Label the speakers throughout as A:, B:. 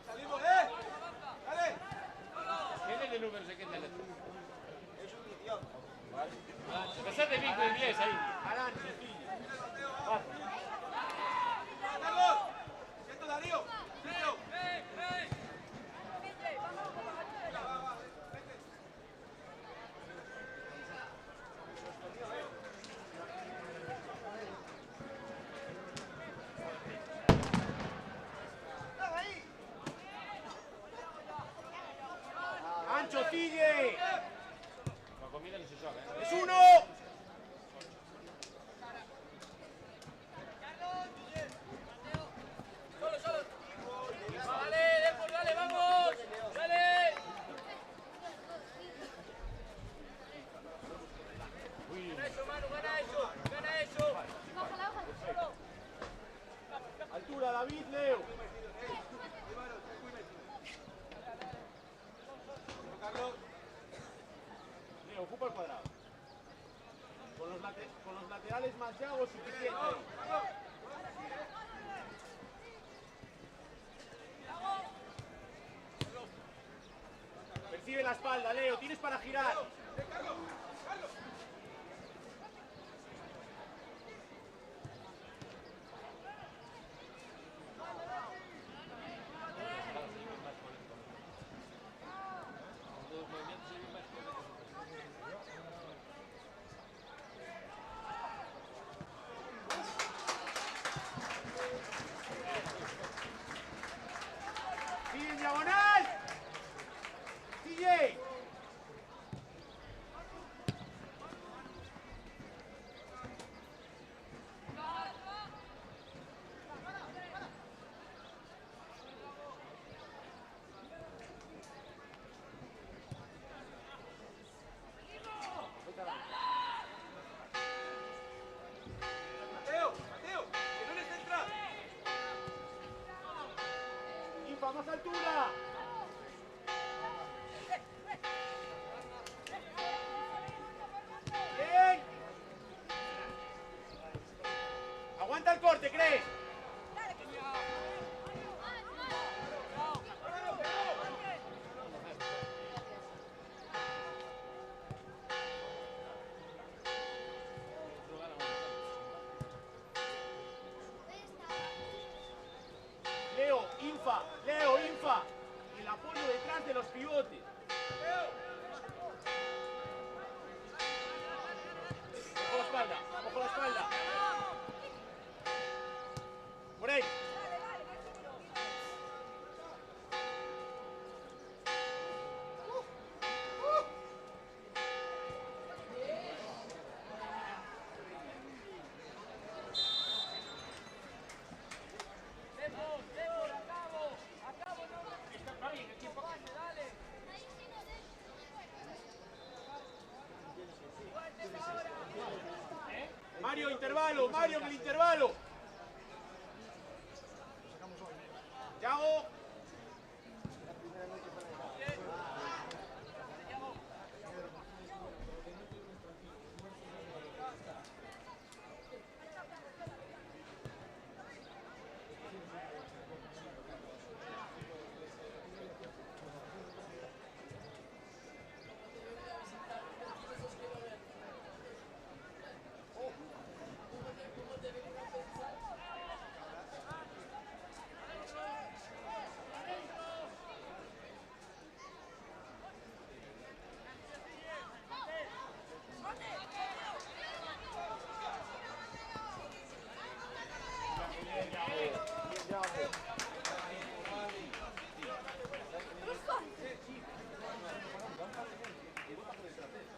A: Salimos, dale.
B: ¿Quién es el número que tiene?
A: Es un idiota.
B: Empezate bien con inglés ahí.
A: Adelante, Carlos. Siento, Darío. Darío.
C: Ancho, sigue.
B: Con comida no se juega, ¿eh?
C: Es uno.
D: Dale, Depor, dale, vamos. Dale. Gana eso, Manu, gana eso. Gana eso.
C: Altura, David, Leo.
A: Carlos.
C: Leo, ocupa el cuadrado. Con los laterales más llagos suficiente. Percibe la espalda, Leo. Tienes para girar.
A: Carlos. Carlos.
B: Los movimientos se ven más
C: Sigue en diagonal. Sigue.
A: Mateo, que no les entra.
C: Infa, más altura. Bien. Aguanta el corte, ¿crees? Leo, Infa. El apoyo detrás de los pivotes. Ojo la espalda, ojo la espalda. Por ahí. Mario, intervalo, Mario en el intervalo. Yago.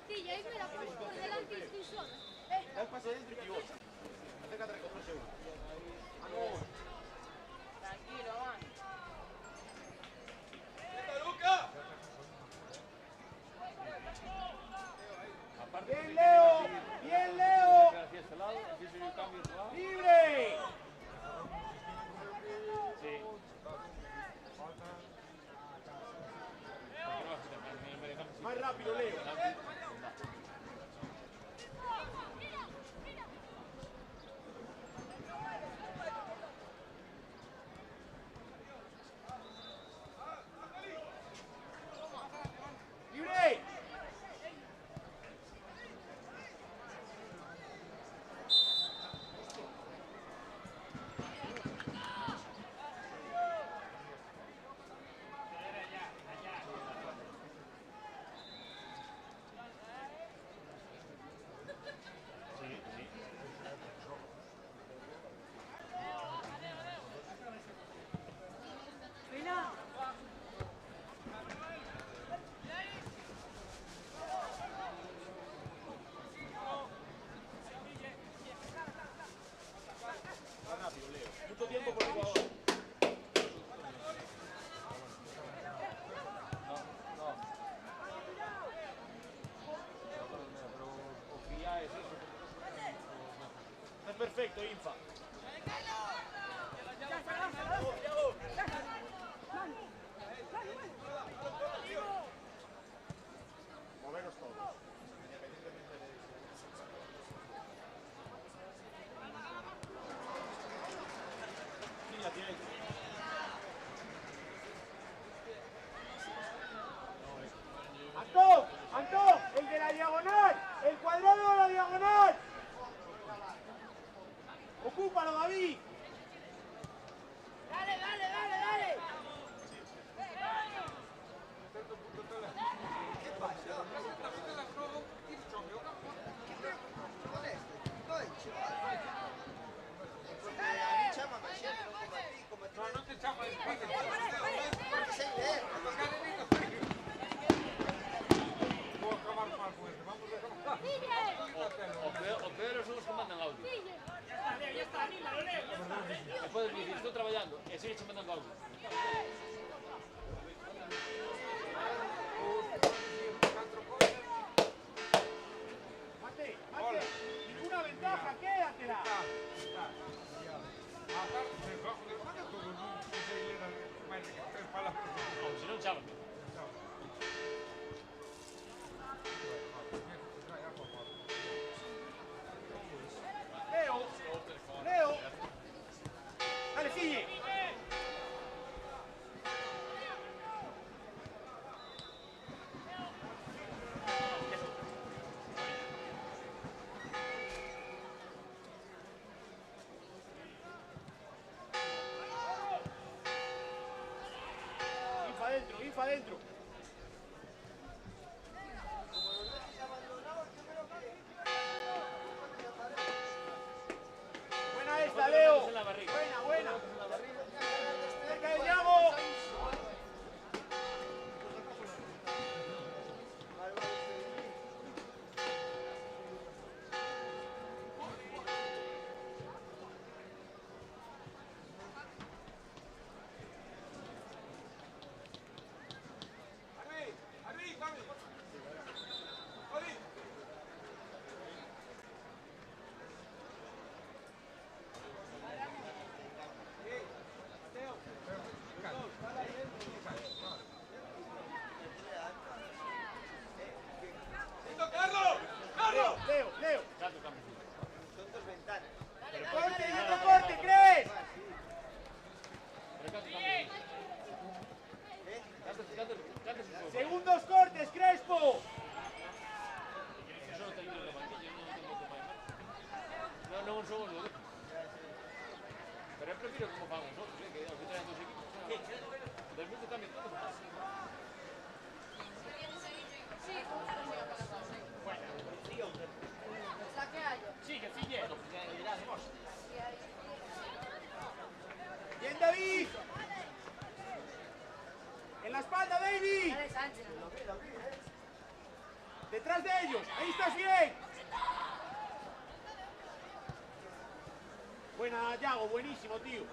E: Sí, ya me la pones por delante y tú solo.
C: Da el pase dentro y pivota. Acércate a recogerse uno. Ah, no.
D: Tranquilo, man.
A: Luca.
C: Bien, Leo. Bien, Leo.
B: hacia este lado, empiezo yo el cambio de lado.
C: Libre.
B: Sí.
C: Más rápido, Leo. Perfecto, Infa. Moveros todos. Sí, la tiene.
F: ¡Antón! ¡Antón! ¡El de la diagonal! ¡El cuadrado de la diagonal! ¡Ocúpalo, David!
D: Dale, dale, dale, dale.
A: No, non ti ciamo il piede. Può acabar mal con esto. Vamos a acabar.
B: O peor son os que mandan audio.
E: Ya está, anímalo, Leo.
B: E podes dicir, estou traballando, e sigue che mandando audio.
F: Mate, Mate, ninguna ventaja, quédatela.
A: Debajo del mano todo el mundo se llena de tres palabras.
B: Ou se non, chámame.
F: Leo, Leo. Dale, sigue. Infa adentro. Buena esta, Leo.
B: En la barriga.
F: Buena, buena. Cerca del Yago.
A: Arriba, Cami. Odi. Listo, Carlos. Carlos.
F: Leo.
B: Canto cambio.
F: Corte, y otro corte, ¿crees?
B: Pero canto cambio. Canto se fue.
F: Segundos cortes, Crespo.
B: Eso non ten que ir banquillo, non tengo que máis. Non son os dos. Pero eu prefiro como fan os outros, que os que traen dos equipos. Del mundo cambia todo.
C: Sigue, sigue.
F: Bien, David. En la espalda, baby. Detrás de ellos. Ahí estás bien. Buena, Yago. Buenísimo, tío.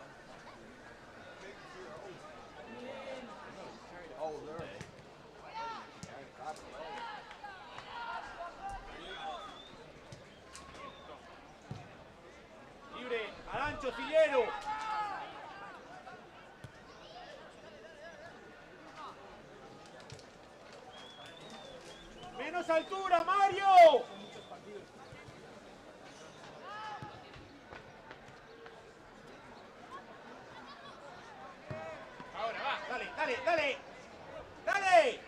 F: Libre. Arancho, Cillero. Menos altura, Mario.
B: Ahora va.
F: Dale. Dale.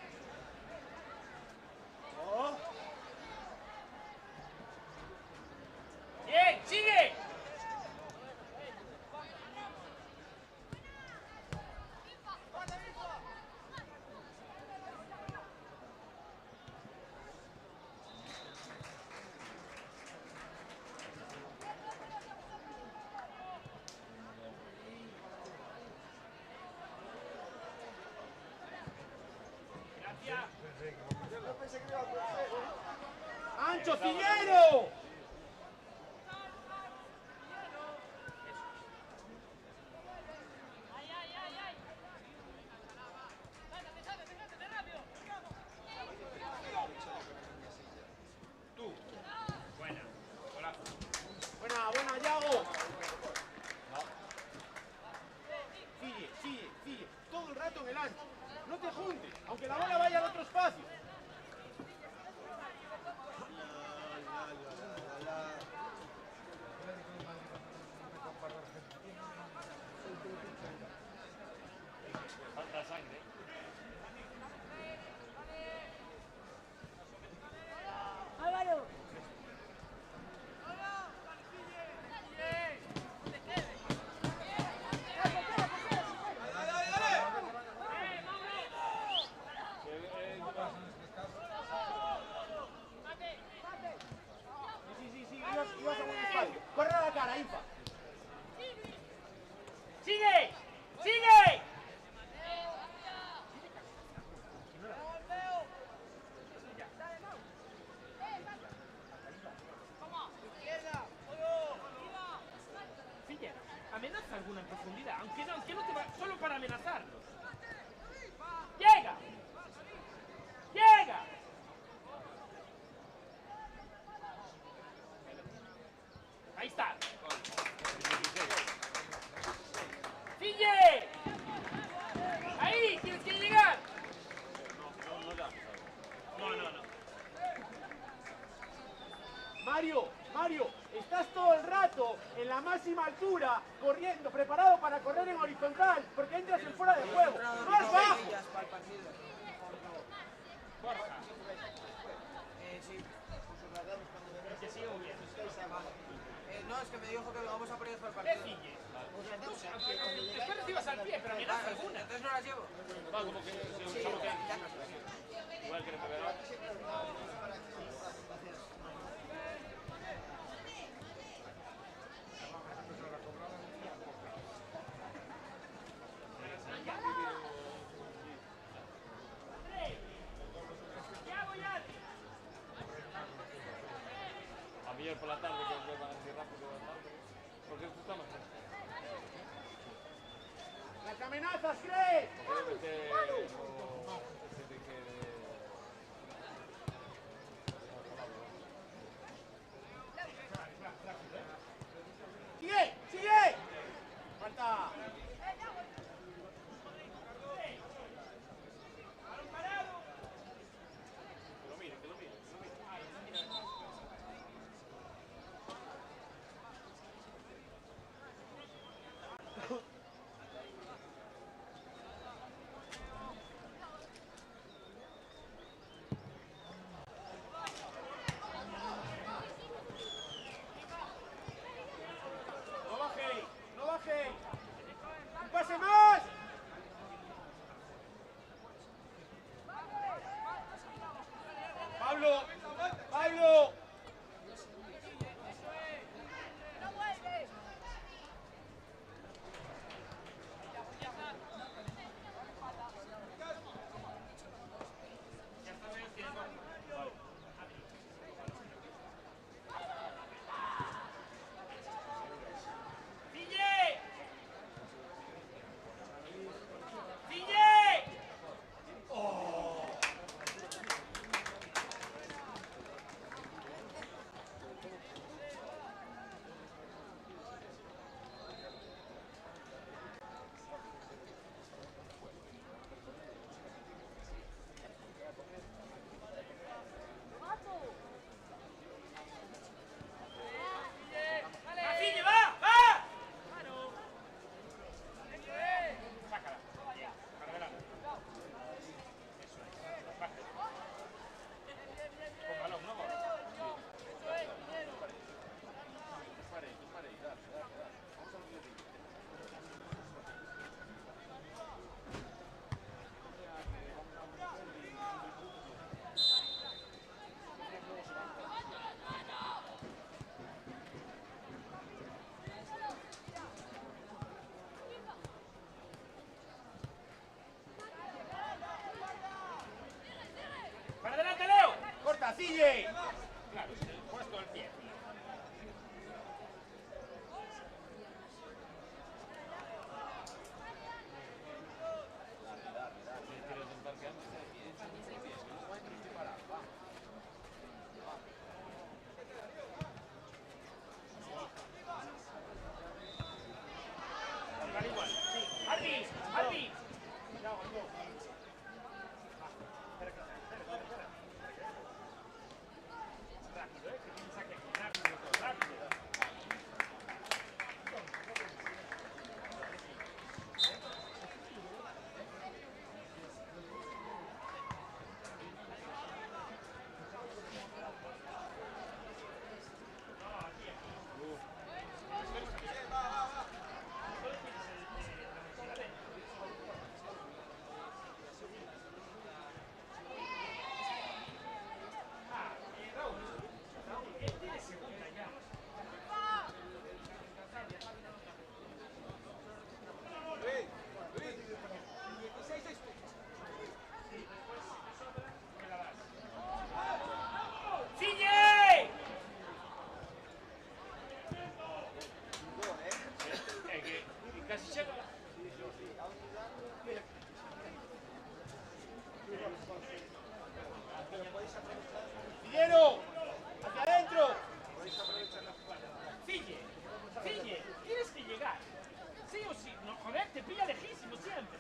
F: Oh.
C: Bien, sigue.
F: Ancho, Cillero. Buena, Yago.
C: aunque la bola vaya al otro espacio.
B: Falta sangre.
G: Álvaro.
C: Sí, ibas a buen espacio. Corre a la cara, Infa.
E: ¡Sigue! ¡Sigue! Fille, amenaza alguna en profundidad, aunque no te va, solo para amenazarlos. ¡Llega! ¡Llega! Ahí está. ¡Fille! Ahí, tienes que llegar. No.
C: Mario, estás todo el rato en la máxima altura, corriendo, preparado para correr en horizontal, porque entras en fuera de juego. ¡Más bajo!
H: Sí, no, es que me dijo que vamos a poner para el
E: ¿Qué
H: partido.
E: Fille? Después recibas al pie, pero amenaza alguna.
H: Entonces no las llevo.
B: Va, como que se usamos que igual que le pegará. A mí por la tarde que os van a decir rápido, porque esto está más fresco.
C: ¡Las amenazas, Cres! ¡Sigue! ¡Falta!
B: Que lo mire.
C: ¡No baje! ¡Un pase más! ¡Pablo!
E: ¡Fille! ¡Fille! ¡Va, Fille, va! Sácala. Para adelante. Eso es. Baja. Con balón, ¿no?
B: Dispare y dale. Vamos a ver.
E: ¡Para adelante, Leo!
C: ¡Corta, Cille!
E: Claro, puesto el pie. Igual. Sí. ¡Arbi!
F: Fillero, hacia adentro.
E: Fille, tienes que llegar. Sí o sí. No, joder, te pilla lejísimo siempre.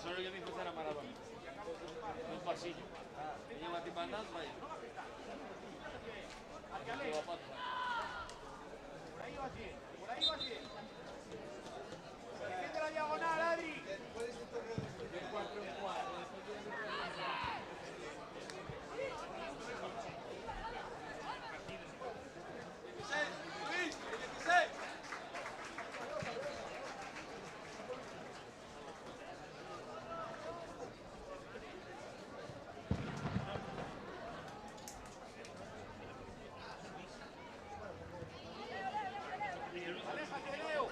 B: Solo yo me empezar a Maradona. Un pasillo. Me lleva a ti para andar, vaya.
F: Por ahí vas bien, por ahí vas bien. Defiende la diagonal, Adri. Aléjate, Leo.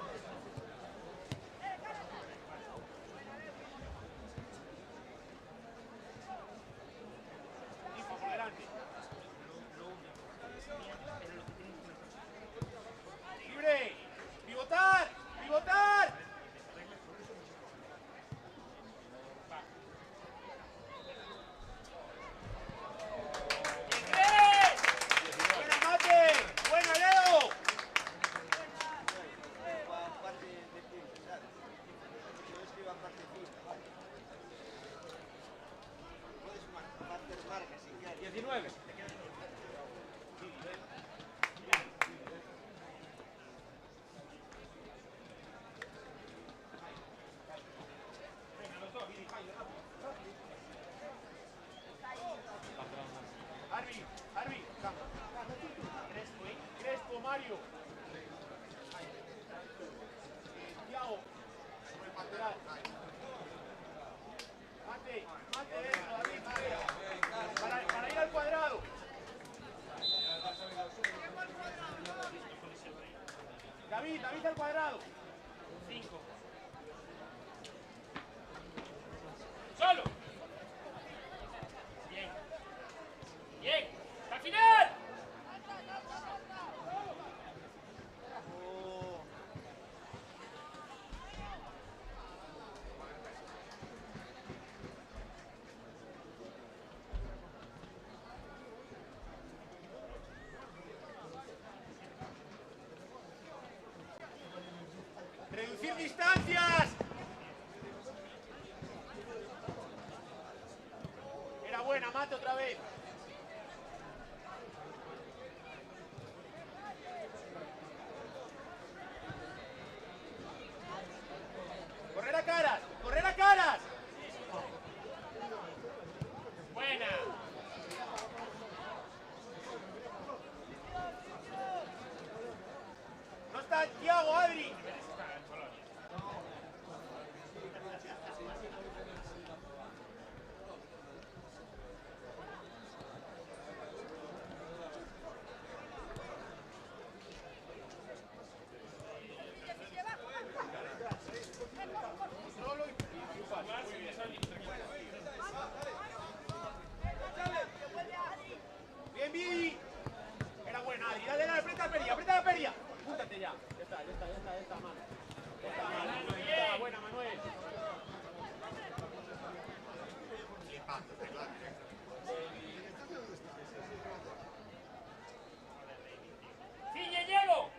F: Hijo, por delante. Libre. Pivotar. Pivotar. Buena, Mate. Buena, Leo. Arbi. Crespo, Mario. Thiago, sobre el lateral. Mate dentro, David, para ir al cuadrado. David al cuadrado.
E: 5. ¡Solo! Bien. ¡Hasta el final!
F: Reducir distancias. Era buena, Mate otra vez. Correr a caras.
E: Buena.
F: No está Thiago, Adri. Solo y fácil. Muy bien. Bien, Vidi. Era buena, Adri. Dale, aprieta la peria. Púntate ya. Ya está, mano. Está buena, Manuel.
E: ¡Fille, llego!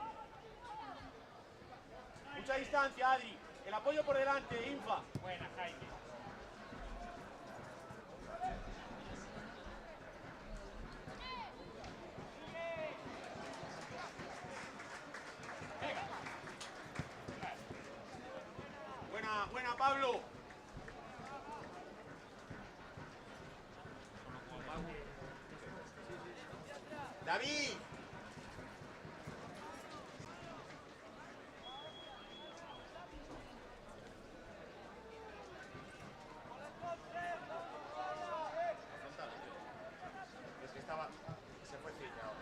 F: Mucha distancia, Adri. El apoyo por delante, Infa.
E: Buena, Jaime.
F: Buena, Pablo. David. Es que estaba... Se fue cillado.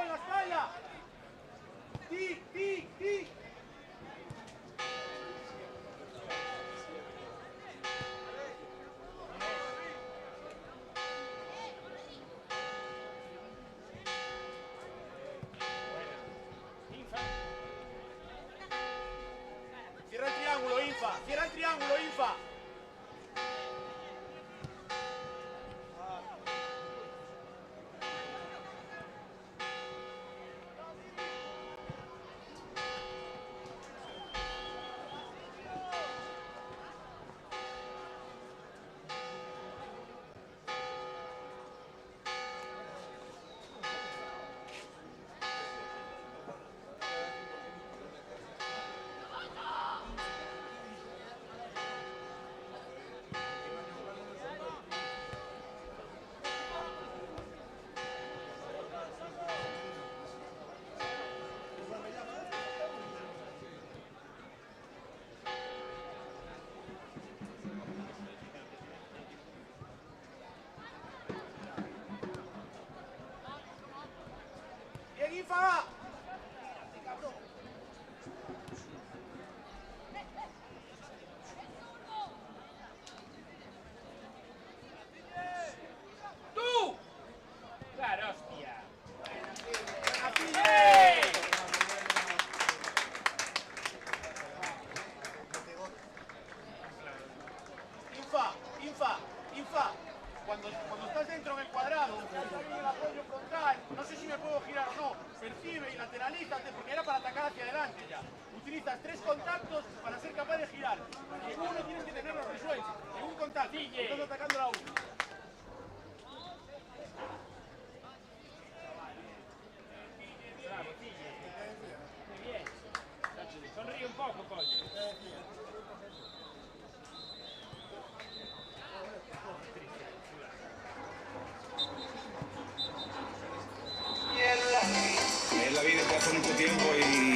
F: la espalda. Ti. Cierra el triángulo, Infa. Bien, Infa. ¡Tú!
E: Claro, hostia. Infa. Cuando estás dentro en el cuadrado, el apoyo frontal, no sé si me puedo girar o no, percibe y lateralízate, porque era para atacar hacia adelante ya. Utilizas 3 contactos para ser capaz de girar. Y en uno tienes que tenerlo resuelto. En un contacto, estás atacando la 1. Bravo, Tigre. Muy bien. Sonríe un poco, coño.
I: Es la vida de hace mucho tiempo y